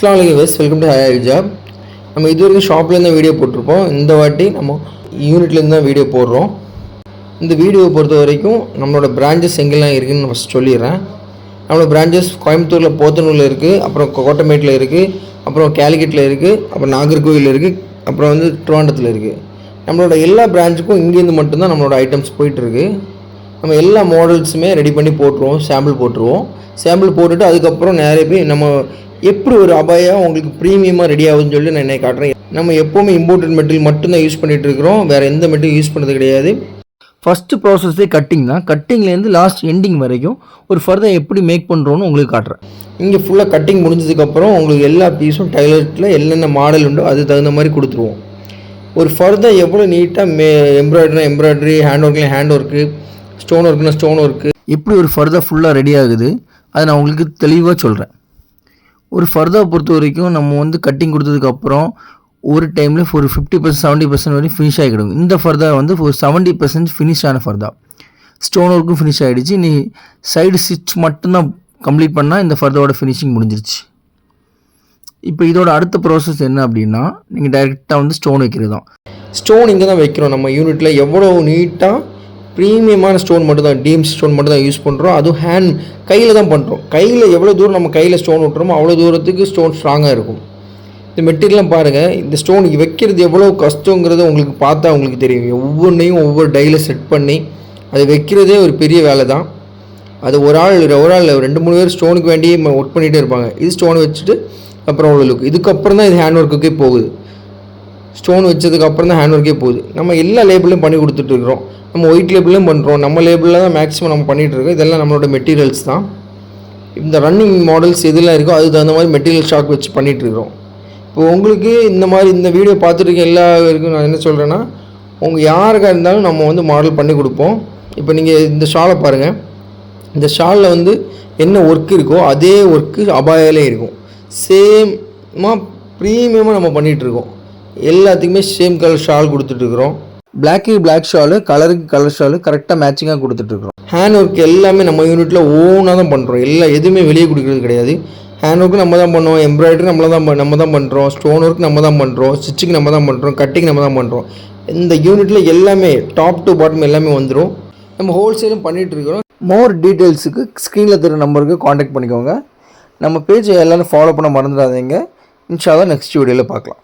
அஸ்ஸலாமு அலைக்கும் வெஸ் welcome to ஹையா ஹிஜாப். நம்ம இது வரைக்கும் ஷாப்லேருந்து வீடியோ போட்டிருப்போம். இந்த வாட்டி நம்ம யூனிட்லேருந்து தான் வீடியோ போடுறோம். இந்த வீடியோவை பொறுத்த வரைக்கும் நம்மளோட பிரான்ச்சஸ் எங்கெல்லாம் இருக்குதுன்னு நான் ஃபஸ்ட் சொல்லிடுறேன். நம்மளோட பிரான்ச்சஸ் கோயம்புத்தூரில் போத்தனூரில் இருக்குது, அப்புறம் கோட்டமேட்டில் இருக்குது, அப்புறம் கேலிக்கட்டில் இருக்குது, அப்புறம் நாகர்கோவில் இருக்குது, அப்புறம் வந்து திருவாண்டத்தில் இருக்குது. நம்மளோட எல்லா பிரான்ச்சுக்கும் இங்கேருந்து மட்டும்தான் நம்மளோட ஐட்டம்ஸ் போயிட்டுருக்கு. நம்ம எல்லா மாடல்ஸுமே ரெடி பண்ணி போட்டுருவோம், சாம்பிள் போட்டுருவோம். சாம்பிள் போட்டுட்டு அதுக்கப்புறம் நிறைய போய் நம்ம எப்படி ஒரு அபாயா உங்களுக்கு ப்ரீமியமாக ரெடி ஆகுதுன்னு சொல்லி நான் என்ன காட்டுறேன். நம்ம எப்போவுமே இம்போர்ட்டட் மெட்டீரியல் மட்டும்தான் யூஸ் பண்ணிகிட்டு இருக்கிறோம், வேறு எந்த மெட்டீரியல் யூஸ் பண்ணுறது கிடையாது. ஃபஸ்ட்டு ப்ராசஸே கட்டிங் தான். கட்டிங்லேருந்து லாஸ்ட் எண்டிங் வரைக்கும் ஒரு ஃபர்தர் எப்படி மேக் பண்ணுறோன்னு உங்களுக்கு காட்டுறேன். இங்கே ஃபுல்லாக கட்டிங் முடிஞ்சதுக்கப்புறம் உங்களுக்கு எல்லா பீஸும் டைலரில் என்னென்ன மாடல் உண்டோ அது தகுந்த மாதிரி கொடுத்துருவோம். ஒரு ஃபர்தர் எவ்வளோ நீட்டாக எம்ப்ராய்டரி, ஹேண்ட் ஒர்க்கு, ஸ்டோன் ஒர்க்குனா ஸ்டோன் ஒர்க்கு, எப்படி ஒரு ஃபர்தர் ஃபுல்லாக ரெடி ஆகுது அதை நான் உங்களுக்கு தெளிவாக சொல்கிறேன். ஒரு ஃபர்தா பொறுத்த வரைக்கும் நம்ம வந்து கட்டிங் கொடுத்ததுக்கப்புறம் ஒரு டைமில் ஒரு 50% 70% வரைக்கும் ஃபினிஷ் ஆகிடும். இந்த ஃபர்தா வந்து ஒரு 70% ஃபினிஷ் ஆன ஃபர்தா. ஸ்டோன் ஒர்க்கும் ஃபினிஷ் ஆகிடுச்சு. நீ சைடு ஸ்டிச் மட்டும்தான் கம்ப்ளீட் பண்ணால் இந்த ஃபர்தாவோட ஃபினிஷிங் முடிஞ்சிருச்சு. இப்போ இதோட அடுத்த ப்ராசஸ் என்ன அப்படின்னா, நீங்கள் டைரெக்டாக வந்து ஸ்டோன் வைக்கிறது தான். ஸ்டோன் இங்கே தான் வைக்கிறோம். நம்ம யூனிட்டில் எவ்வளோ நீட்டாக ப்ரீமியமான ஸ்டோன் மட்டும் தான், டீம் ஸ்டோன் மட்டும் தான் யூஸ் பண்ணுறோம். அதுவும் கையில் தான் பண்ணுறோம். கையில் எவ்வளோ தூரம் நம்ம கையில் ஸ்டோன் விட்டுறோமோ அவ்வளோ தூரத்துக்கு ஸ்டோன் ஸ்ட்ராங்காக இருக்கும். இந்த மெட்டீரியல்லாம் பாருங்கள், இந்த ஸ்டோன் வைக்கிறது எவ்வளோ கஷ்டங்கிறது உங்களுக்கு பார்த்தா உங்களுக்கு தெரியும். ஒவ்வொன்றையும் ஒவ்வொரு டையில் செட் பண்ணி அது வைக்கிறதே ஒரு பெரிய வேலை தான். அது ஒரு ஆள் 2-3 பேர் ஸ்டோனுக்கு வேண்டி ஒர்க் பண்ணிகிட்டே இருப்பாங்க. இது ஸ்டோன் வச்சுட்டு அப்புறம் அவ்வளோ லுக். இதுக்கப்புறம் தான் இது ஹேண்ட் ஒர்க்குக்கே போகுது. ஸ்டோன் வச்சதுக்கப்புறம் தான் ஹேண்ட் ஒர்க்கே போகுது. நம்ம எல்லா லேபிளையும் பண்ணி கொடுத்துட்ருக்குறோம். நம்ம ஒயிட் லேபிளையும் பண்ணுறோம். நம்ம லேபிளில் தான் மேக்ஸிமம் நம்ம பண்ணிகிட்ருக்கோம். இதெல்லாம் நம்மளோட மெட்டீரியல்ஸ் தான். இந்த ரன்னிங் மாடல்ஸ் எதெல்லாம் இருக்கோ அதுக்கு தகுந்த மாதிரி மெட்டீரியல் ஸ்டாக் வச்சு பண்ணிகிட்ருக்குறோம். இப்போ உங்களுக்கு இந்த மாதிரி இந்த வீடியோ பார்த்துட்டு எல்லாருக்கும் நான் என்ன சொல்கிறேன்னா, உங்கள் யாருக்காக இருந்தாலும் நம்ம வந்து மாடல் பண்ணி கொடுப்போம். இப்போ நீங்கள் இந்த ஷாலை பாருங்கள். இந்த ஷாலில் வந்து என்ன ஒர்க் இருக்கோ அதே ஒர்க்கு அபாயாலே இருக்கும். சேமாக ப்ரீமியமாக நம்ம பண்ணிகிட்ருக்கோம். எல்லாத்துக்குமே சேம் கலர் ஷால் கொடுத்துட்ருக்குறோம். பிளாக் ஷாலு, கலருக்கு கலர் ஷாலு கரெக்டாக மேட்சிங்காக கொடுத்துட்ருக்குறோம். ஹேண்ட் ஒர்க் எல்லாமே நம்ம யூனிட்டில் ஓனாக தான் பண்ணுறோம். எதுவுமே வெளியே கொடுக்குறது கிடையாது. ஹேண்ட் ஒர்க்கு நம்ம தான் பண்ணுவோம், எம்ப்ராய்டரி நம்ம தான் பண்ணுறோம், ஸ்டோன் ஒர்க் நம்ம தான் பண்ணுறோம், ஸ்டிச்சிங் நம்ம தான் பண்ணுறோம், கட்டிங் நம்ம தான் பண்ணுறோம். இந்த யூனிட்டில் எல்லாமே டாப் டு பாட்டம் எல்லாமே வந்துடும். நம்ம ஹோல்சேலும் பண்ணிகிட்ருக்குறோம். மோர் டீட்டெயில்ஸுக்கு ஸ்க்ரீனில் தர நம்பருக்கு காண்டாக்ட் பண்ணிக்கோங்க. நம்ம பேஜை எல்லோரும் ஃபாலோ பண்ண மறந்துடாதீங்க. இன்ஷா அல்லாஹ் நெக்ஸ்ட் வீடியோவில் பார்க்கலாம்.